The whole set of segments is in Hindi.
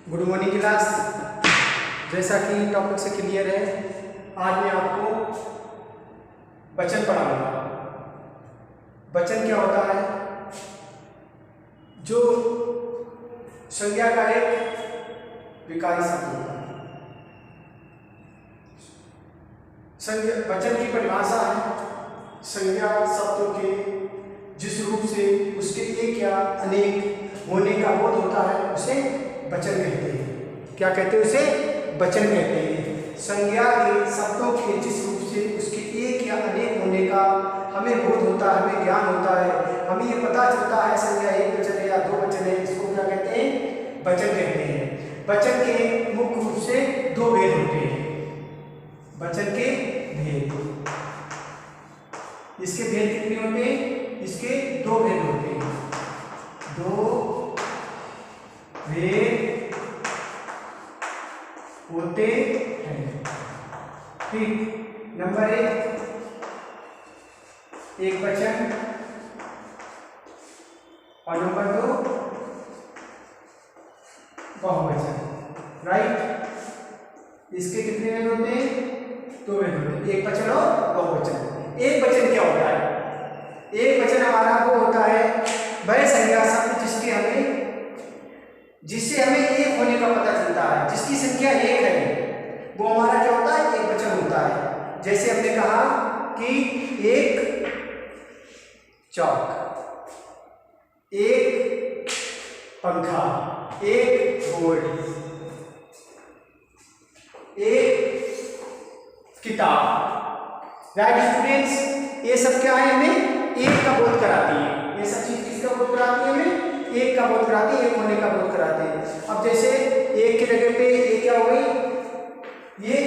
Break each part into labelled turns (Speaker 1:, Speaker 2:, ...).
Speaker 1: Good morning class. जैसा कि टॉपिक से क्लियर है, आज मैं आपको वचन पढ़ाऊंगा। वचन क्या होता है? जो संज्ञा का एक विकारी शब्द होता है। वचन की परिभाषा है संज्ञा शब्दों के जिस रूप से उसके एक या अनेक होने का बोध होता है उसे वचन कहते हैं। क्या कहते हैं? उसे वचन कहते हैं। संज्ञा के शब्दों के जिस रूप से उसके एक या अनेक होने का हमें बोध होता है, हमें ज्ञान होता है, हमें ये पता चलता है संज्ञा एक वचन है या दो वचन है, इसको क्या कहते हैं? वचन कहते हैं। वचन के मुख्य रूप से दो भेद होते हैं। वचन के भेद, इसके भेद कितने होते हैं? इसके दो भेद होते हैं। दो भेद होते हैं। ठीक। नंबर एक वचन और नंबर दो बहुवचन। राइट। इसके कितने भेद होते हैं? दो भेद होते हैं, एक वचन और बहुवचन। एक वचन क्या होता है? एक वचन हमारा वो होता है वह संज्ञा शब्द जिससे हमें एक होने का पता चलता है, जिसकी संख्या एक है, वो हमारा क्या होता है? एक वचन होता है। जैसे हमने कहा कि एक चौक, एक पंखा, एक बोर्ड, एक किताब। राइट स्टूडेंट्स, ये सब क्या है? हमें एक का बोध कराती है। ये सब चीज किसका बोध कराती है? हमें एक का बोध कराती है, एक होने का बोध कराती है। अब जैसे एक की जगह पे ये क्या हो गई? ये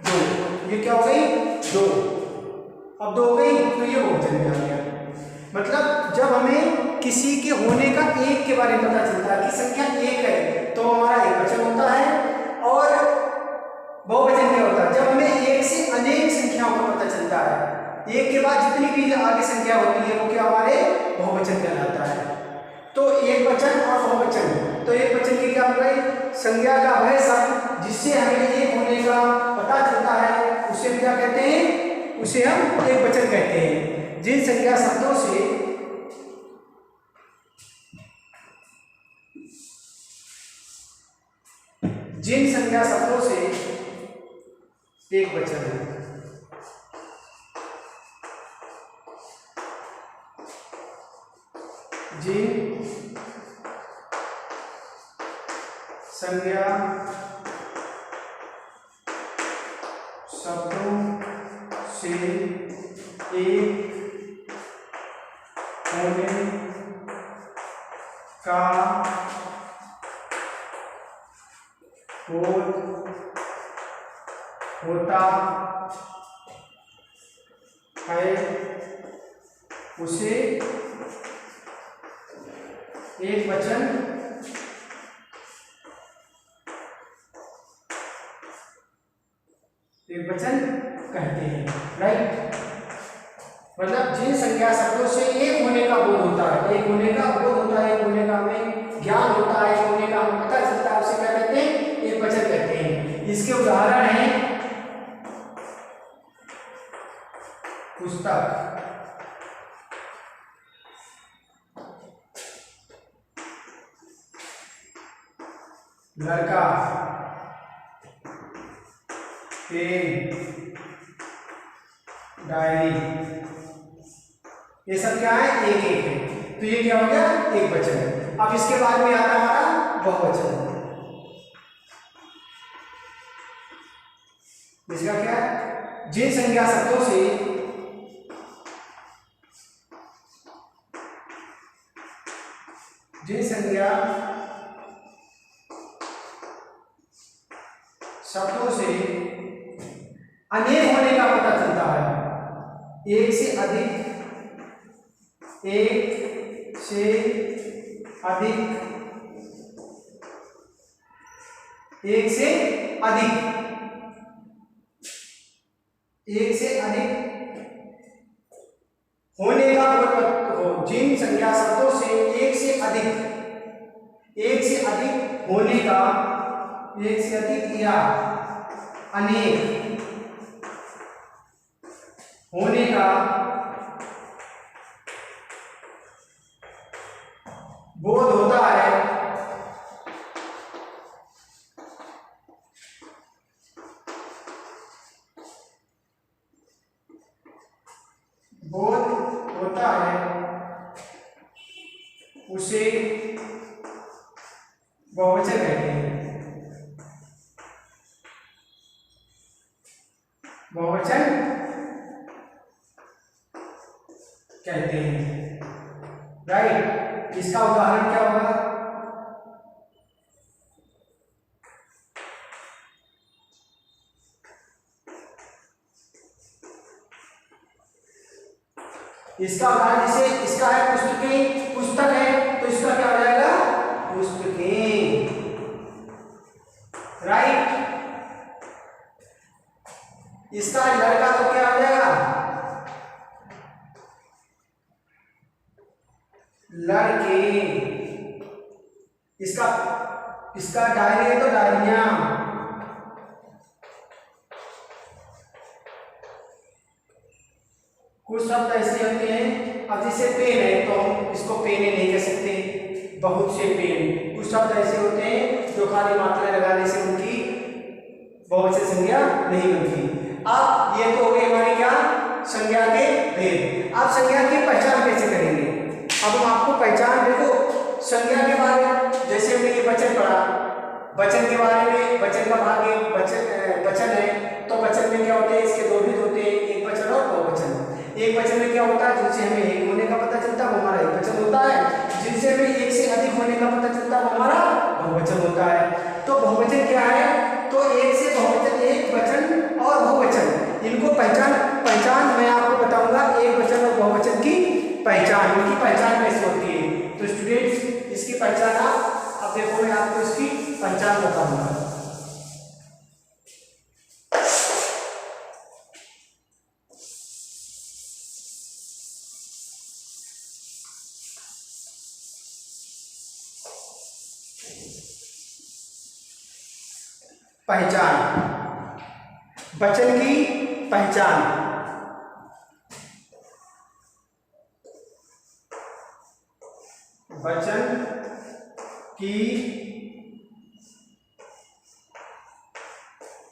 Speaker 1: दो, ये क्या हो गई? दो। अब दो हो गई तो ये बहुवचन में आ गया। मतलब जब हमें किसी के होने का एक के बारे में पता चलता है कि संख्या एक है, तो हमारा एक वचन होता है। और बहुवचन क्या होता है? जब हमें एक से अनेक संख्याओं का पता चलता है, एक के बाद जितनी भी आगे संख्या होती है वो क्या हमारे बहुवचन कहलाता है। तो एक वचन और बहुवचन, तो एक वचन की क्या मतलब? संज्ञा का वह शब्द जिससे हमें एक होने का पता चलता है, उसे हम क्या कहते हैं? उसे हम एक वचन कहते हैं। जिन संज्ञा शब्दों से एक वचन है, जिन संज्ञा शब्दों से एक होने का बोध होता है, उसे एक वचन कहते हैं। राइट। मतलब जिन संज्ञा शब्दों से एक होने का बोध होता है, एक होने का बोध होता है, एक होने का हमें ज्ञान होता है, एक होने का हमें पता चलता है, उसे क्या कहते हैं? एक वचन कहते हैं। इसके उदाहरण है पुस्तक, लड़का, पेन, डायरी। ये सब क्या है? एक एक है। तो ये क्या हो गया? एक वचन है। अब इसके बाद में आता हमारा बहुवचन। इसका क्या है? जिन संज्ञा शब्दों से अनेक होने का पता चलता है। एक से अधिक, एक से अधिक, एक से अधिक, एक से अधिक होने का जिन संज्ञा शब्दों से एक से अधिक होने का, एक से अधिक या अनेक होने का बोध होता है, बोध होता है, उसे बहुवचन कहते हैं। बहुवचन कहते हैं, राइट। इसका उदाहरण क्या होगा? इसका उदाहरण जैसे इसका है पुस्तकें, पुस्तक है तो इसका क्या हो जाएगा? पुस्तकें, राइट। इसका लड़का तो क्या हो जाएगा? लड़के। इसका डायरी है तो डायरियां। कुछ शब्द ऐसे होते हैं, अब जैसे पेन है तो हम इसको पेने नहीं कह सकते, बहुत से पेन। कुछ शब्द ऐसे होते हैं जो खाली मात्रा लगाने से उनकी बहुवचन संज्ञा नहीं बनती। अब ये तो हो गई हमारी क्या? संज्ञा के भेद। अब संज्ञा की पहचान कैसे करेंगे? अब हम आपको पहचान, देखो संज्ञा के बारे में जैसे हमने ये वचन पढ़ा, वचन के बारे में, वचन का भाग एक वचन है तो वचन में क्या होते हैं? इसके दो भेद होते हैं, एक वचन और बहुवचन। एक वचन में क्या होता है? जिनसे हमें एक होने का पता चलता है वो हमारा एक वचन होता है, जिनसे हमें एक से अधिक होने का पता चलता है वो हमारा बहुवचन होता है। तो बहुवचन क्या है? तो एक से बहुवचन, एक वचन और बहुवचन, इनको पहचान मैं आपको बताऊंगा। एक वचन और बहुवचन की पहचान, इनकी पहचान कैसे होती है। तो स्टूडेंट्स इसकी पहचान अब देखो, मैं आपको इसकी पहचान बताऊंगा। पहचान, वचन की पहचान। वचन की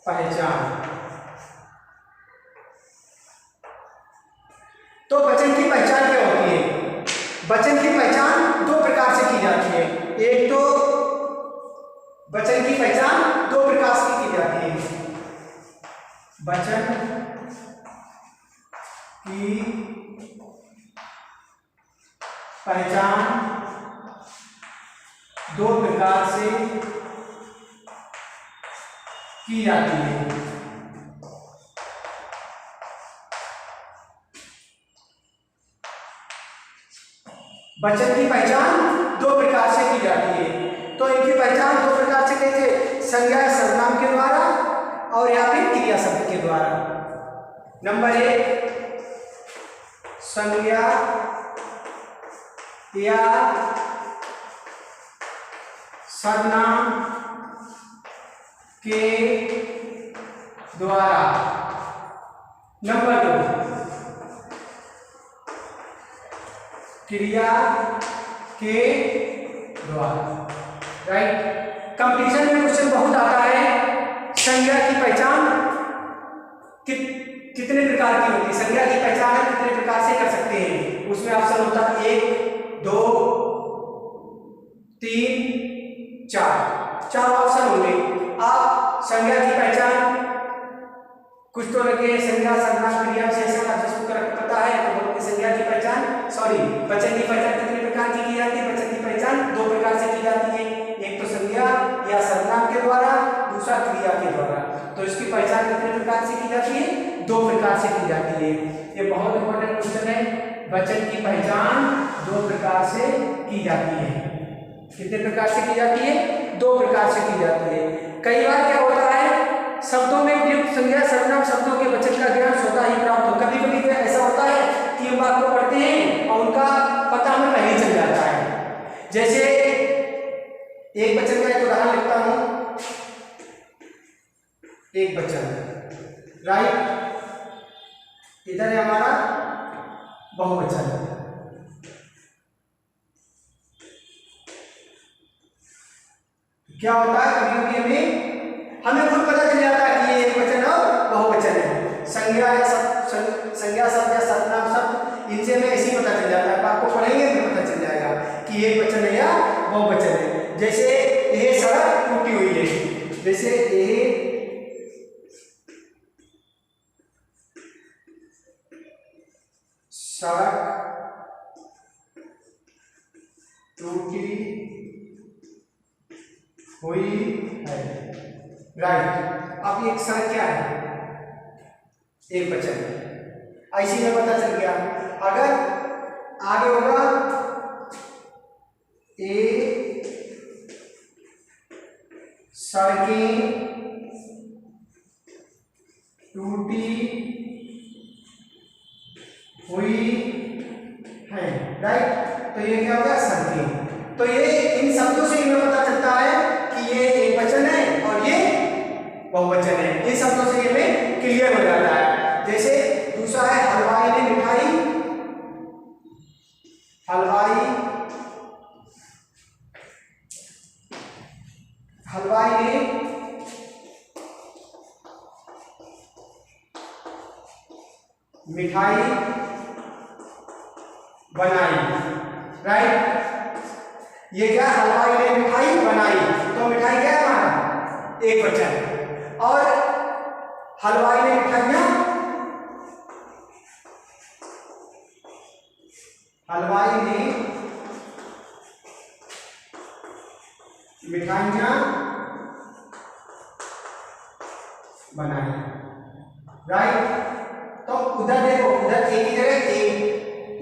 Speaker 1: पहचान। तो वचन की पहचान क्या होती है? वचन की पहचान दो प्रकार से की जाती है। एक तो वचन की पहचान दो प्रकार से की जाती है। वचन की पहचान दो प्रकार से की जाती है। वचन की पहचान दो प्रकार से की जाती है। तो इनकी पहचान दो प्रकार से कैसे? संज्ञा सर्वनाम के द्वारा और या फिर क्रिया शब्द के द्वारा। नंबर एक, संज्ञा या सर्वनाम के द्वारा। नंबर दो, क्रिया के द्वारा, राइट। कंपटीशन में क्वेश्चन बहुत आता है, संज्ञा की पहचान कितने प्रकार की होती है? संज्ञा की पहचान हम कितने प्रकार से कर सकते हैं? उसमें ऑप्शन होता है 1, 2, 3, 4 ऑप्शन होंगे। आप संज्ञा की पहचान कुछ तो लगे, संज्ञा सर्वनाम क्रिया विशेषण, आप जिसको पता है तो संज्ञा की पहचान, वचन की पहचान कितने प्रकार की जाती है? वचन की पहचान दो प्रकार से की जाती है, एक तो संज्ञा या सर्वनाम के द्वारा, दूसरा क्रिया के द्वारा। तो इसकी पहचान कितने प्रकार से की जाती है? दो प्रकार से की जाती है। ये बहुत इंपॉर्टेंट क्वेश्चन है। वचन की पहचान दो प्रकार से की जाती है। कितने प्रकार से की जाती है? दो प्रकार से की जाती है। कई बार क्या होता है, शब्दों में प्रयुक्त संज्ञा सर्वनाम शब्दों के वचन का ज्ञान स्वतः ही प्राप्त हो। कभी कभी ऐसा होता है कि हम बात को पढ़ते हैं और उनका पता हमें पहले चल जाता है। जैसे एक वचन का एक उदाहरण लिखता हूं, एक वचन, राइट। इधर है हमारा बहुवचन। क्या होता है, कभी कभी हमें खुद पता चल जाता है कि ये एक वचन और बहुवचन है। संज्ञा या संज्ञा शब्द या सर्वनाम शब्द, इनसे हमें ऐसे ही पता चल जाता है। आपको पढ़ेंगे तो पता चल जाएगा कि एक वचन है या बहुवचन है। जैसे ये सड़क टूटी हुई है, जैसे ये सड़क टूटी हुई है, राइट। अब ये सड़क क्या है, एक वचन है। ऐसे में पता चल गया। अगर आगे होगा ए सड़कें टूटी हुई है, राइट। तो ये क्या हो गया, सड़कें। तो ये इन शब्दों से हमें पता चलता है कि ये एक वचन है और ये बहुवचन है। इन शब्दों से हमें क्लियर हो जाता है। जैसे दूसरा है हलवाई ने मिठाई, हलवाई ने मिठाई बनाई, राइट। ये क्या, हलवाई ने मिठाई बनाई, तो मिठाई क्या है हमारा, एक वचन। और हलवाई ने मिठाइयां, हलवाई ने मिठाइयां बनाई, राइट। तो उधर देखो, उधर एक ही जगह एक,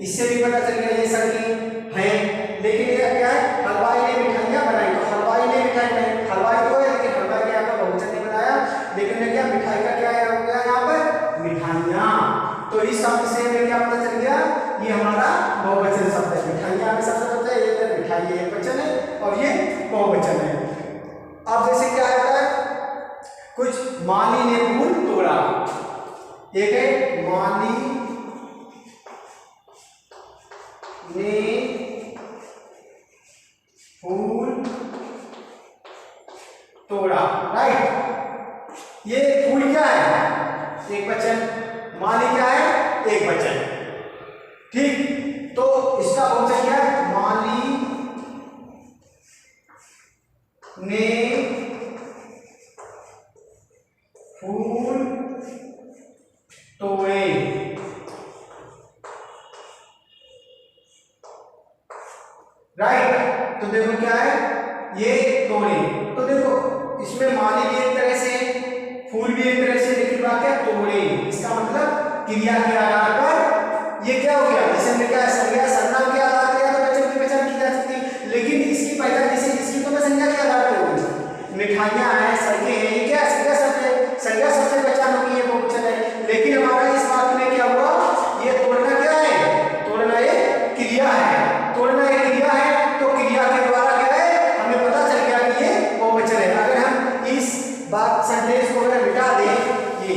Speaker 1: इससे भी पता चल गया ये सड़कें हैं। लेकिन ये क्या है, हलवाई ने मिठाइयां बनाई, तो हलवाई ने मिठाई बनाई, हलवाई तो है लेकिन हलवाई ने यहाँ पर बहुवचन नहीं बनाया, लेकिन क्या मिठाई का क्या हो गया यहाँ पर, मिठाइयां। तो इस शब्द से हमें क्या पता चल गया, ये हमारा बहुवचन शब्द है। मिठाइयां में शब्द होता है, ये मिठाई एक वचन है और ये बहुवचन है। अब जैसे क्या होता है, कुछ माली ने फूल तोड़ा, एक है माली ने फूल तोड़ा, राइट। ये फूल क्या है, एक वचन, माली क्या है, एक वचन, ठीक। तो इसका बहुवचन क्या है, माली ने फूल तोड़े, राइट। तो देखो क्या है, ये तोड़े। तो देखो इसमें माली भी एक तरह से, फूल भी एक तरह से, लेकिन बात क्या, तोड़े। इसका मतलब क्रिया के आधार पर ये क्या हो गया, जैसे हमने क्या संज्ञा सर्वनाम के आधार पर तो वचन की पहचान की जा सकती, लेकिन इसकी पहचान जैसे इसकी तो मैं संज्ञा के आधार पर होगी। मिठाइयां हैं, सड़कें हैं, ये क्या संज्ञा शब्द है, संज्ञा शब्द से पहचान होगी, ये बहुवचन है। लेकिन हमारा इस बात में क्या हुआ, ये तोड़ना क्या है, तोड़ना एक क्रिया है, तोड़ना एक क्रिया है। तो क्रिया के द्वारा क्या है, हमें पता चल गया कि ये बहुवचन है। अगर हम इस बात सेंटेंस को अगर मिटा दें, ये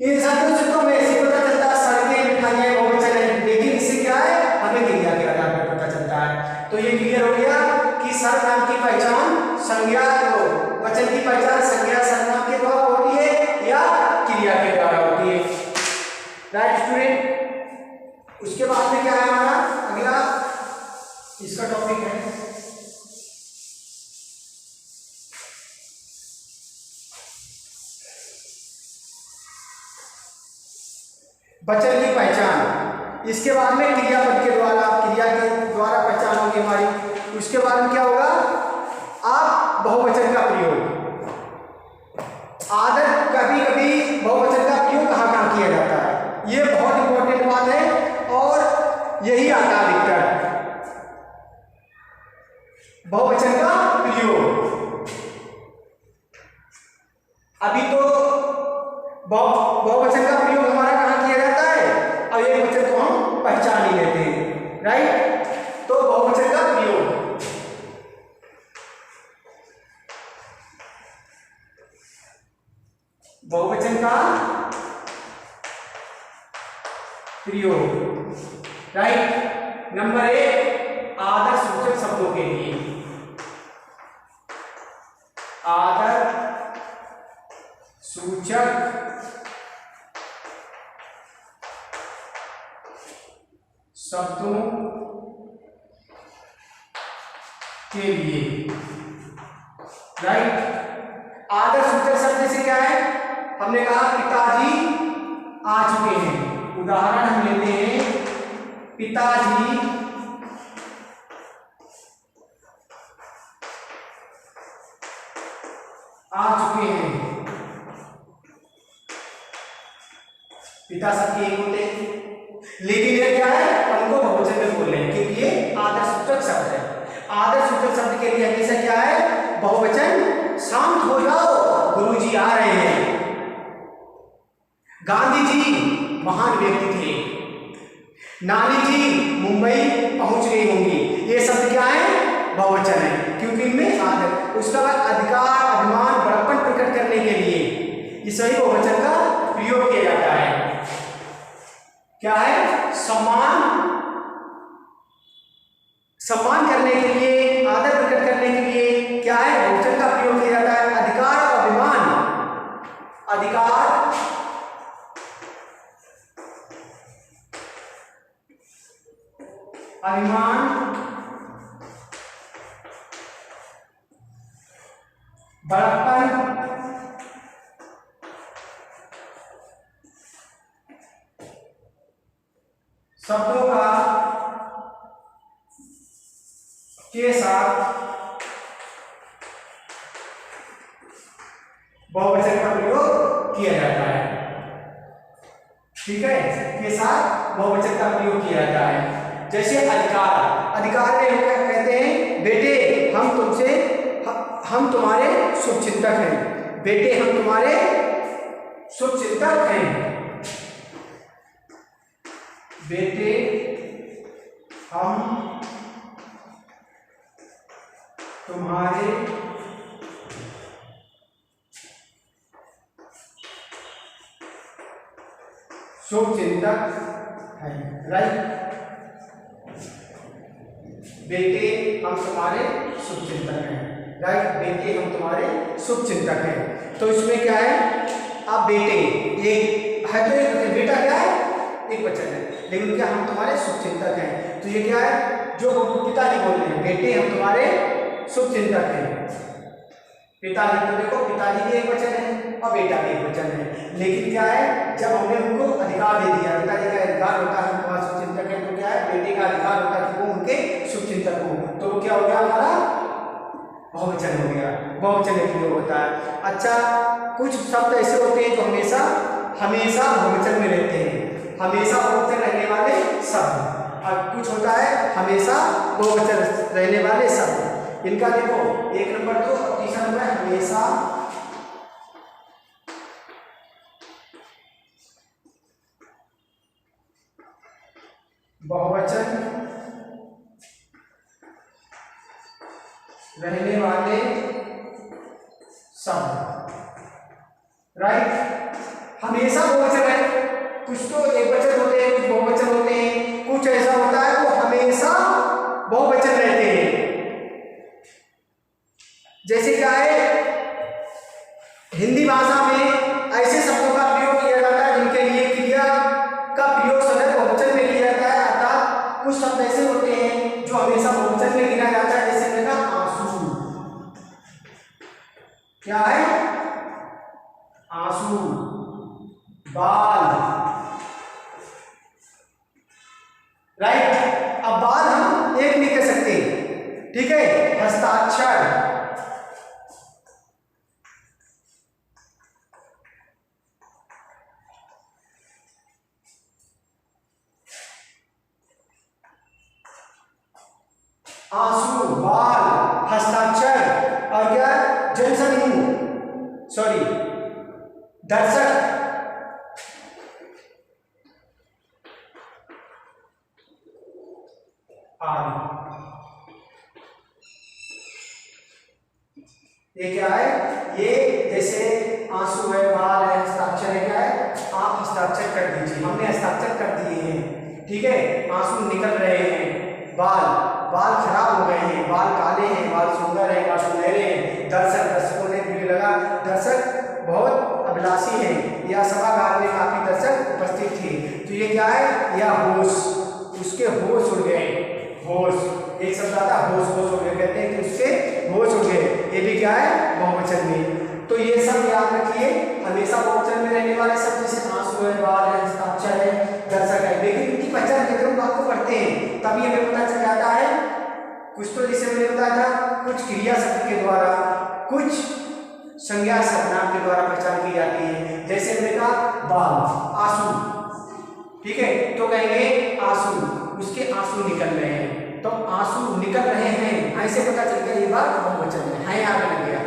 Speaker 1: इन शब्दों से तो हमें ऐसे पता चलता है सड़कें मिठाइयां बहुवचन है, लेकिन इससे क्या है, हमें क्रिया के आधार पर पता चलता है। तो ये क्लियर हो गया कि सर्वनाम की पहचान संज्ञा, वचन की पहचान संज्ञा सर्वनाम के द्वारा होती है या क्रिया के द्वारा होती है, राइट स्टूडेंट। उसके बाद में क्या है हमारा अगला, इसका टॉपिक है वचन की पहचान। इसके बाद में क्रियापद के द्वारा, क्रिया के द्वारा पहचान होगी हमारी। उसके बाद में क्या होगा, आप बहुवचन का प्रयोग, आदत, कभी कभी बहुवचन का प्रयोग कहाँ किया जाता है, ये बहुत इंपॉर्टेंट बात है और यही आता है अधिकतर, बहुवचन का प्रयोग। अभी तो बहुवचन का प्रयोग हमारा कहाँ किया जाता है, अब एक वचन को हम पहचान ही लेते हैं, राइट। प्रयोग। राइट। नंबर 1 आदर सूचक शब्दों के लिए, आदर सूचक शब्दों के लिए। राइट। आदर सूचक शब्द से क्या है, हमने कहा पिताजी आ चुके हैं। उदाहरण हम लेते हैं, पिताजी आ चुके हैं। पिता सबके एक होते हैं, लेकिन ये क्या है, उनको बहुवचन में बोल रहे हैं क्योंकि ये आदर सूचक शब्द है। आदर सूचक शब्द के लिए हमेशा क्या है, बहुवचन। शांत हो जाओ, गुरुजी आ रहे हैं। गांधी जी महान व्यक्ति थे। नानी जी मुंबई पहुंच गई होंगी। ये शब्द क्या है, बहुवचन है क्योंकि इनमें आदर। उसका बाद अधिकार, अभिमान, बड़प्पन प्रकट करने के लिए इस सही बहुवचन का प्रयोग किया जाता है। क्या है, सम्मान करने के लिए, आदर प्रकट करने के लिए क्या है, बहुवचन का प्रयोग किया जाता है। अधिकार और अभिमान, अधिकार, अभिमान, बड़प्पन, शब्दों का के साथ बहुवचन का प्रयोग किया जाता है। ठीक है, के साथ बहुवचन का प्रयोग किया जाता है। जैसे अधिकार, अधिकार में कहते हैं, बेटे हम तुम्हारे शुभचिंतक हैं। बेटे हम तुम्हारे शुभचिंतक हैं। बेटे हम तुम्हारे शुभचिंतक हैं। राइट। बेटे हम तुम्हारे शुभचिंतक हैं। राइट। बेटे हम तुम्हारे शुभचिंतक हैं। तो इसमें क्या है, अब बेटे एक है तो एक बेटा क्या है, एक वचन है, लेकिन क्या हम तुम्हारे शुभचिंतक हैं। तो ये क्या है, जो पिताजी बोल रहे हैं, बेटे हम तुम्हारे शुभचिंतक हैं। पिताजी तो देखो, पिताजी भी एक वचन है और बेटा भी एक वचन है, लेकिन क्या है, जब हमने उनको अधिकार दे दिया, पिताजी का अधिकार होता है हमारा शुभचिंतक है, तो क्या है, बेटे का अधिकार होता है कि वो उनके शुभचिंतक हो। तो वो क्या हो गया, हमारा बहुवचन हो गया, बहुवचन प्रयोग होता है। अच्छा, कुछ शब्द ऐसे होते हैं जो हमेशा बहुवचन में रहते हैं, हमेशा बहुवचन रहने वाले शब्द, और कुछ होता है हमेशा बहुवचन रहने वाले शब्द। इनका देखो 1 नंबर 2 और तीसरा नंबर हमेशा बहुवचन रहने वाले शब्द। राइट। हमेशा बहुवचन है, कुछ तो एक वचन होते हैं, कुछ बहुवचन होते हैं, कुछ ऐसा होता है वो हमेशा बहुवचन रहते हैं। जैसे क्या है, हिंदी भाषा में ऐसे शब्दों का प्रयोग किया जाता है जिनके लिए क्रिया का प्रयोग सदैव बहुवचन में किया जाता है। अर्थात कुछ शब्द ऐसे होते हैं जो हमेशा बहुवचन में गिना जाता है। जैसे मैंने कहा आंसू, क्या है, आंसू, बाल। राइट। अब बाल हम एक नहीं कह सकते, ठीक है, हस्ताक्षर, आंसू, बाल, हस्ताक्षर, और क्या, जनसमूह, सॉरी, दर्शक, आदि। ये क्या है, ये जैसे आंसू है, बाल है, हस्ताक्षर है, क्या है, आप हस्ताक्षर कर दीजिए। हमने हस्ताक्षर कर दिए हैं, ठीक है। आंसू निकल रहे हैं, बाल खराब हो गए हैं, बाल काले हैं, बाल सुंदर है, बाल सुनहरे हैं। दर्शकों ने भीड़ लगा, दर्शक बहुत अभिलाषी है, यह सभागार में काफी दर्शक उपस्थित थे। तो ये क्या है, यह होश, उसके होश उड़ गए, होश, एक शब्द आता है होश, होश उड़ गए, कहते हैं कि उसके होश उड़ गए। ये भी क्या है, बहुवचन में। तो ये सब याद रखिए, हमेशा बहुवचन में रहने वाले शब्द जैसे आंसू है, बाल है, हस्ताक्षर है, दर्शक है, लेकिन इनकी पहचान कैसे हम आपको पढ़ते हैं तभी हमें पता चल जाता है। कुछ तो जैसे मैंने बताया था, कुछ क्रिया शब्द के द्वारा, कुछ संज्ञा सर्वनाम के द्वारा पहचान की जाती है। जैसे हमने कहा बाल, आंसू, ठीक है, तो कहेंगे आंसू, उसके आंसू निकल रहे हैं, तो आंसू निकल रहे हैं, ऐसे पता चल गया ये बात बहुवचन है आगे लग गया,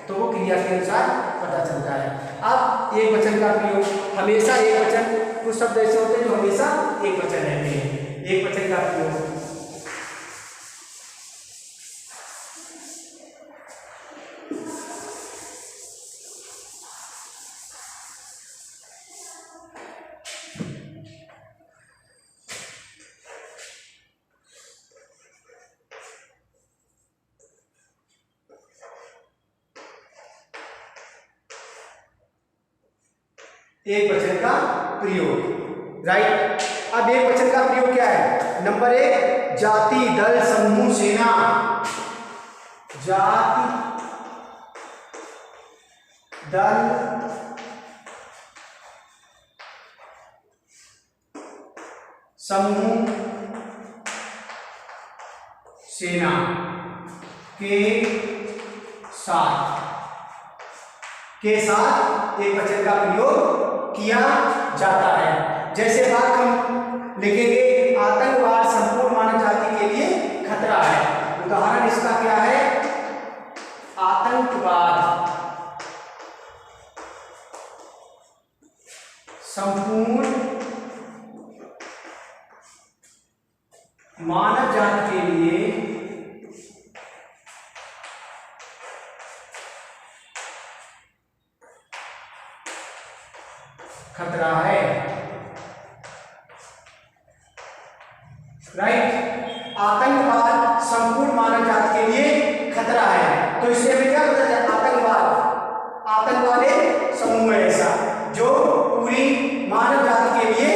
Speaker 1: तो वो क्रिया के अनुसार पता चलता है। अब एक वचन का प्रयोग, हमेशा एक वचन, कुछ शब्द ऐसे होते हैं जो हमेशा एक वचन रहते हैं। एक वचन का प्रयोग, एक वचन का प्रयोग, राइट। अब एक वचन का प्रयोग क्या है, नंबर 1 जाति, दल, समूह, सेना। जाति, दल, समूह, सेना के साथ एक वचन का प्रयोग किया जाता है। जैसे बात हम लिखेंगे, आतंकवाद संपूर्ण मानव जाति के लिए खतरा है। उदाहरण इसका क्या है, आतंकवाद संपूर्ण मानव जाति के लिए खतरा है, राइट। आतंकवाद संपूर्ण मानव जाति के लिए खतरा है, तो इससे हमें क्या पता चला, आतंकवाद एक समूह है ऐसा जो पूरी मानव जाति के लिए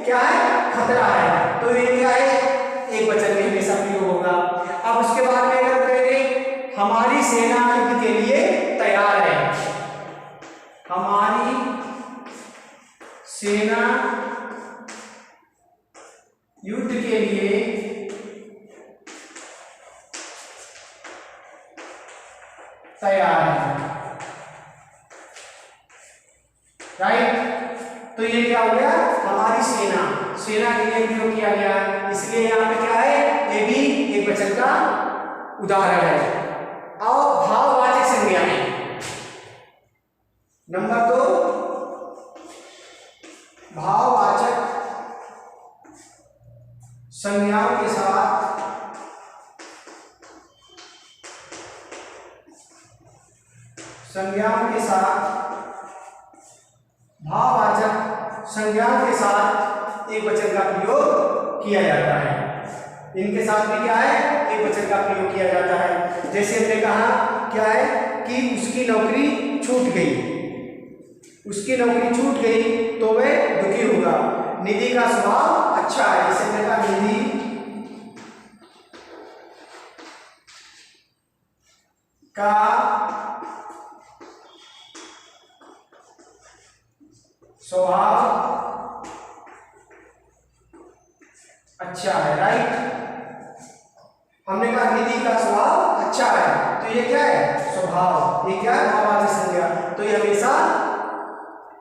Speaker 1: क्या है, खतरा है। तो ये क्या है, एक वचन में हमेशा प्रयोग होगा। अब उसके बाद में अगर कहेंगे हमारी सेना युद्ध के लिए तैयार है, हमारी सेना युद्ध के लिए तैयार है, राइट। तो ये क्या हो गया, हमारी सेना के लिए प्रयोग किया गया, इसलिए यहाँ पे क्या है, ये भी एक वचन का उदाहरण है। और भाववाचक संज्ञाएं, नंबर 2 भाववाचक संज्ञाओं के साथ भाववाचक संज्ञाओं के साथ एक वचन का प्रयोग किया जाता है। इनके साथ भी क्या है, एक वचन का प्रयोग किया जाता है। जैसे हमने कहा क्या है कि उसकी नौकरी छूट गई, उसकी नौकरी छूट गई तो वह दुखी होगा। निधि का स्वभाव अच्छा है, जैसे हमने कहा निधि का स्वभाव अच्छा है, राइट। हमने कहा निधि का स्वभाव अच्छा है, तो ये क्या है, स्वभाव, ये क्या है, भाववाचक संज्ञा, तो ये हमेशा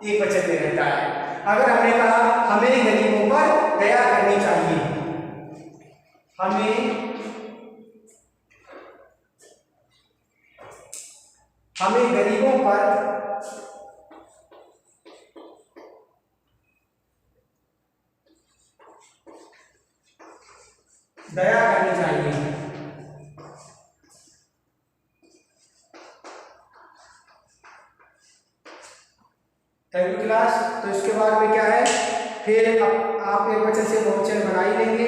Speaker 1: एक वचन में रहता है। अगर हमने कहा हमें गरीबों पर दया करनी चाहिए, हमें गरीबों पर दया करनी चाहिए, क्लास। तो इसके बाद में क्या है, फिर आप एक वचन से बहुवचन बना ही लेंगे,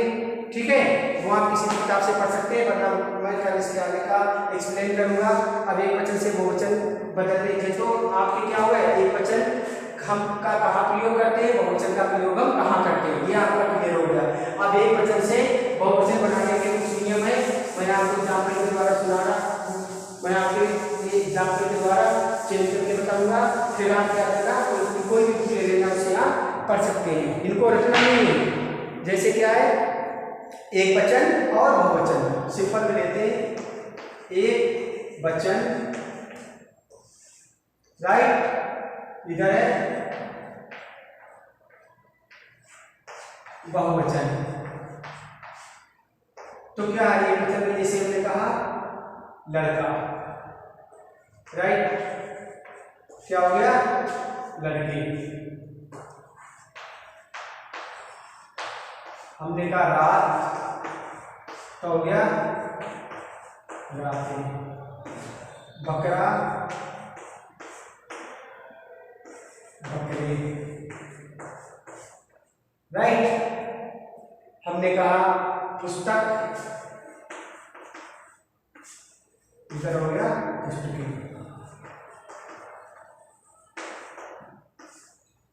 Speaker 1: ठीक है। वो आप किसी भी किताब से पढ़ सकते हैं, वरना मैं कल इसके आगे का एक्सप्लेन करूंगा। अब एक वचन से बहुवचन बदल देंगे तो आपके क्या हुआ है, एक वचन हम का कहाँ प्रयोग करते हैं, बहुवचन का प्रयोग हम कहाँ करते हैं, ये आपका क्लियर हो गया। अब एक वचन से बहुवचन बनाने के कुछ नियम है, मैंने आपको एग्जाम्पल के द्वारा सुनाना, मैं आपके ये एग्जाम्पल के द्वारा चेंज करके बताऊंगा। फिर आप क्या करना, कोई भी कुछ ले लेना, उससे आप पढ़ सकते हैं, इनको रखना नहीं है। जैसे क्या है, एक वचन और बहुवचन सिंपल में लेते हैं। एक वचन, राइट, इधर है बहुवचन। तो क्या है, एक वचन में जैसे हमने कहा लड़का, राइट, क्या हो गया, लड़की। हमने कहा रात, तो हो गया रातें। बकरा, बकरे, राइट। हमने कहा पुस्तक, इधर हो गया पुस्तकें।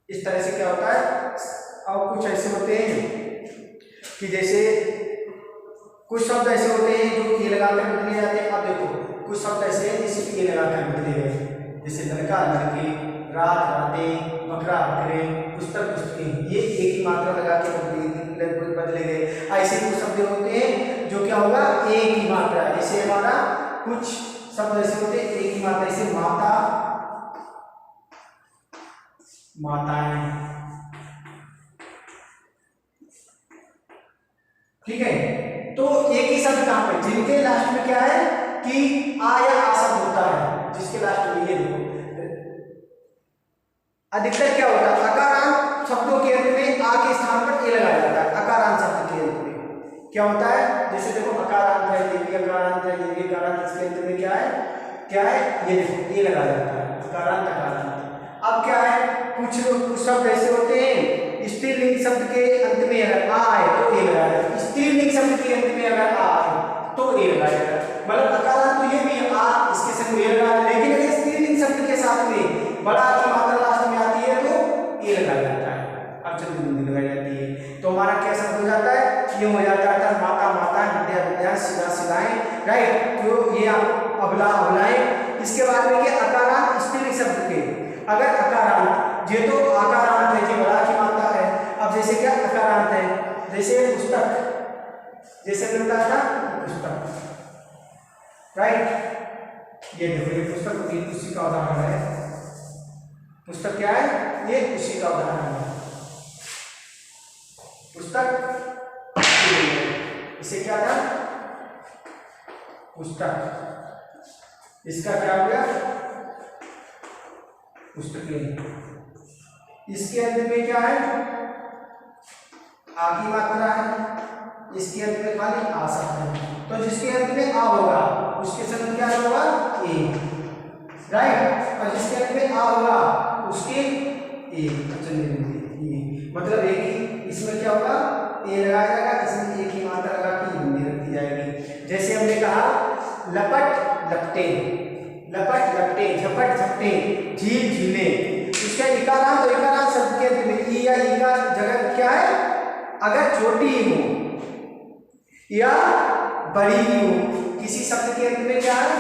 Speaker 1: इस तरह से क्या होता है। और कुछ ऐसे होते हैं कि जैसे कुछ शब्द ऐसे होते हैं जो ये लगाकर बदले जाते हैं। अब देखो कुछ शब्द ऐसे हैं जिसे ये लगाकर बदले गए, जैसे लड़का लड़के, रात रातें, बकरा बकरे, पुस्तक पुस्तकें, ये एक ही मात्रा लगा के बदले गए। ऐसे कुछ शब्द होते हैं जो क्या होगा, एक ही मात्रा, जैसे हमारा कुछ शब्द ऐसे होते हैं एक ही मात्रा, जैसे माता, माताएं, ठीक है। तो एक ही शब्द कहां पे, जिनके लास्ट में क्या है कि आ या आ शब्द होता है, जिसके लास्ट में ये देखो अधिकतर क्या होता है, अकारांत शब्दों के अंत में आ के स्थान पर ए लगाया जाता है। अकारांत शब्द के अंत में क्या होता है, जैसे देखो अकारांत है, दीर्घ अकारांत है, दीर्घ अकारांत, इसके अंत में क्या है, ये देखो ए लगाया जाता है, अकारांत अकारांत। अब क्या है, कुछ शब्द ऐसे होते हैं स्त्रीलिंग शब्द के अंत में अगर आ है तो ए लगाया जाता है, स्त्रीलिंग शब्द के अंत में अगर आ है तो ए लगाया जाता है। मतलब अकारांत तो ये भी है, आ इसके संग ए लगाया, लेकिन अगर स्त्रीलिंग शब्द के साथ में बड़ा की मात्रा लास्ट में आती है तो ए लगाया जाता है, अवचन बिंदु लगाई जाती है। तो हमारा क्या शब्द हो जाता है, ये हो जाता है माता माता, विद्या विद्या, सिला सिलाएं, राइट। तो ये आप अबला अबलाएं। इसके बाद में क्या, अकारांत स्त्रीलिंग शब्द के, अगर अकारांत, ये तो आकारांत है, ये बड़ा की मात्रा है। अब जैसे क्या अकारांत है, जैसे पुस्तक, जैसे हमने बताया था पुस्तक, राइट। ये देखो ये पुस्तक उसी का उदाहरण है, पुस्तक क्या है, ये उसी का उदाहरण है, पुस्तक। इसे क्या था, पुस्तक, इसका क्या हो गया, पुस्तकें। इसके अंत में क्या है, आ की मात्रा है, इसके अंत में खाली आ शब्द है। तो जिसके अंत में आ होगा उसके संग क्या होगा, ए, राइट। और जिसके अंत में आ होगा उसके ए, मतलब एक ही, इसमें क्या होगा, ए लगाया जाएगा, इसमें एक ही मात्रा लगा के हिंदी रख दी जाएगी। जैसे हमने कहा लपट लपटे, लपट लपटे, झपट झपटे, झील झीले, इसका इकारांत और इकारांत शब्द के अंत में ई या ई का जगह क्या है, अगर छोटी हो या बड़ी ही हो, किसी शब्द के अंत में क्या है,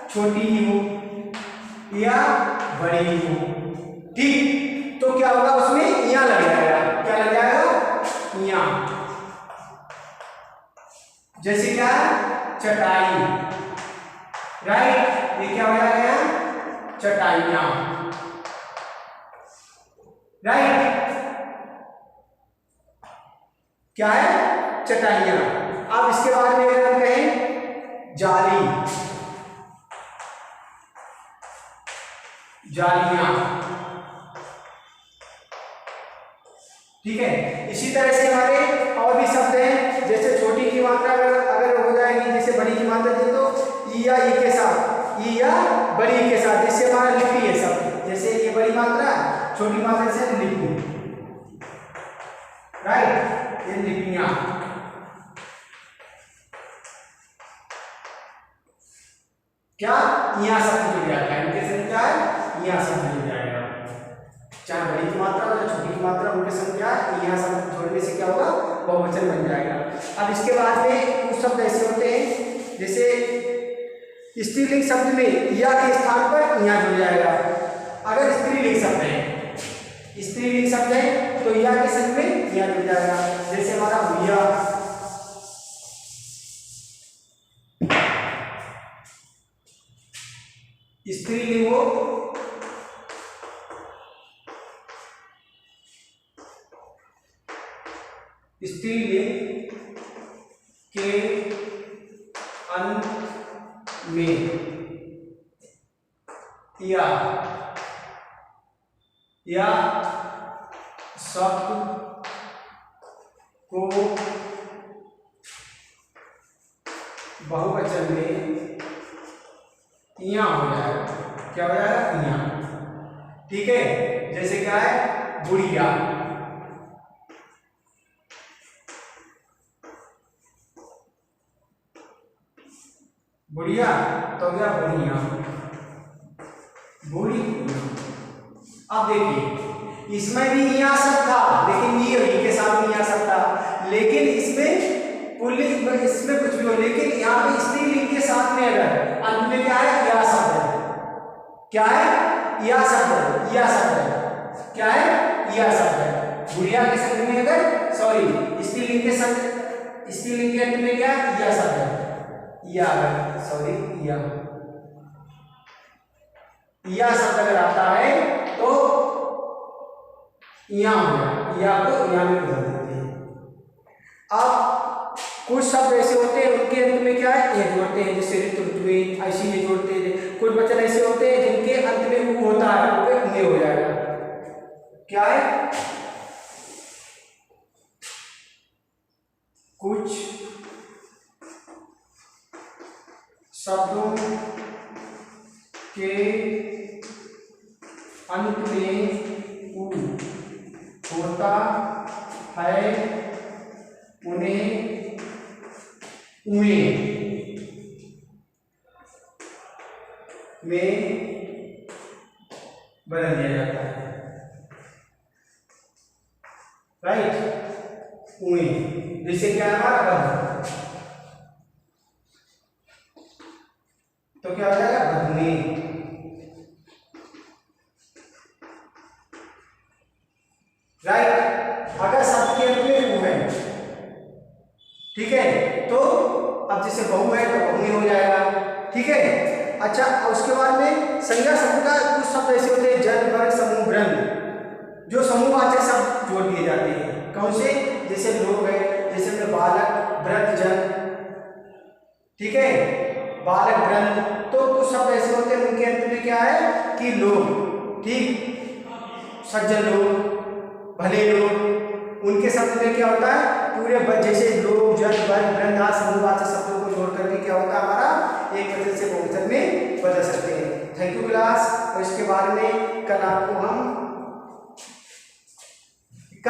Speaker 1: छोटी ही हो या बड़ी ही हो, ठीक। तो क्या होगा, उसमें या लग जाएगा, क्या लग जाएगा, या। जैसे क्या, चटाई, राइट, ये क्या हो जाएगा, चटाइयां, राइट, क्या है, चटाइयां। अब इसके बाद में अगर हम कहें जाली, जालियां, ठीक है। इसी तरह से हमारे और भी शब्द हैं, जैसे छोटी की मात्रा अगर हो जाएगी, जैसे बड़ी की मात्रा दे तो ई या ई के साथ, ई या बड़ी के साथ, जैसे हमारा लिपि है शब्द, जैसे ये बड़ी मात्रा छोटी मात्रा से लिपि, राइट, ये लिपियां। क्या यहाँ शब्द जुड़ जाता है, उनके संग क्या है, यहाँ शब्द जुड़ जाएगा, चाहे बड़ी की मात्रा हो या छोटी की मात्रा, उनके संग क्या है, यहाँ शब्द जोड़ने से क्या होगा, बहुवचन बन जाएगा। अब इसके बाद में कुछ शब्द ऐसे होते हैं जैसे स्त्रीलिंग शब्द में या के स्थान पर यहाँ जुड़ जाएगा। अगर स्त्रीलिंग शब्द है, स्त्रीलिंग शब्द है तो या के संग में यहाँ जुड़ जाएगा, जैसे हमारा भैया, स्त्रीलिंग हो, स्त्रीलिंग के अंत में या शब्द को बहुवचन में इया हो जाएगा, क्या हो जाएगा, इया, ठीक है। जैसे क्या है, बुढ़िया, बुढ़िया तो क्या, बुढ़िया, बूढ़ी। अब देखिए इसमें भी यहाँ शब्द था, लेकिन ये के साथ में यहाँ शब्द था, लेकिन इसमें पुल्लिंग, इसमें कुछ भी हो, लेकिन यहाँ पे स्त्रीलिंग के साथ में अगर अंत में क्या है, या शब्द है, क्या है, या शब्द है, या शब्द है, क्या है, या शब्द है। बुढ़िया के संग में अगर, सॉरी, स्त्रीलिंग के संग, स्त्रीलिंग के अंत में क्या है, या शब्द है, या, सॉरी, या शब्द अगर आता है तो या हो गया, या को या में बदल देते हैं। अब कुछ शब्द ऐसे होते हैं उनके अंत में क्या है, ये जोड़ते हैं, जैसे ऋतु, ऐसी ये जोड़ते हैं। कुछ वचन ऐसे होते हैं जिनके अंत में ऊ होता है, वो हो जाएगा, क्या है, कुछ शब्दों के अंत में ऊ होता है, उन्हें उए में बदल दिया जाता है, राइट, उए, जैसे क्या है हमारा बध, तो क्या हो जाएगा, बधने, राइट। अगर शब्द के अंत में ऊ है, ठीक है, तो अब जैसे बहु है तो बहुनी हो जाएगा, ठीक है। अच्छा, उसके बाद में संज्ञा शब्द का कुछ शब्द ऐसे होते हैं, जन, वर्ग, समूह, वृंद, जो समूहवाचक शब्द जोड़ दिए जाते हैं। कौन से, जैसे लोग है, जैसे बालक, वृद्धजन, ठीक है, बालक, वृंद, तो कुछ शब्द ऐसे होते हैं उनके अंत में क्या है कि लोग, ठीक, सज्जन लोग, भले लोग, उनके शब्द में क्या होता है, पूरे जैसे लोग, जन, वर्ग, वृंद, समूहवाचक शब्दों को जोड़ करके क्या होता है हमारा एक वचन से बहुवचन में बदल सकते हैं। Thank you class. और इसके बारे में कल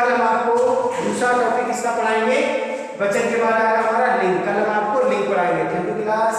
Speaker 1: हम आपको दूसरा टॉपिक इसका पढ़ाएंगे, वचन के बाद आएगा हमारा लिंग, कल हम आपको लिंग पढ़ाएंगे। Thank you class.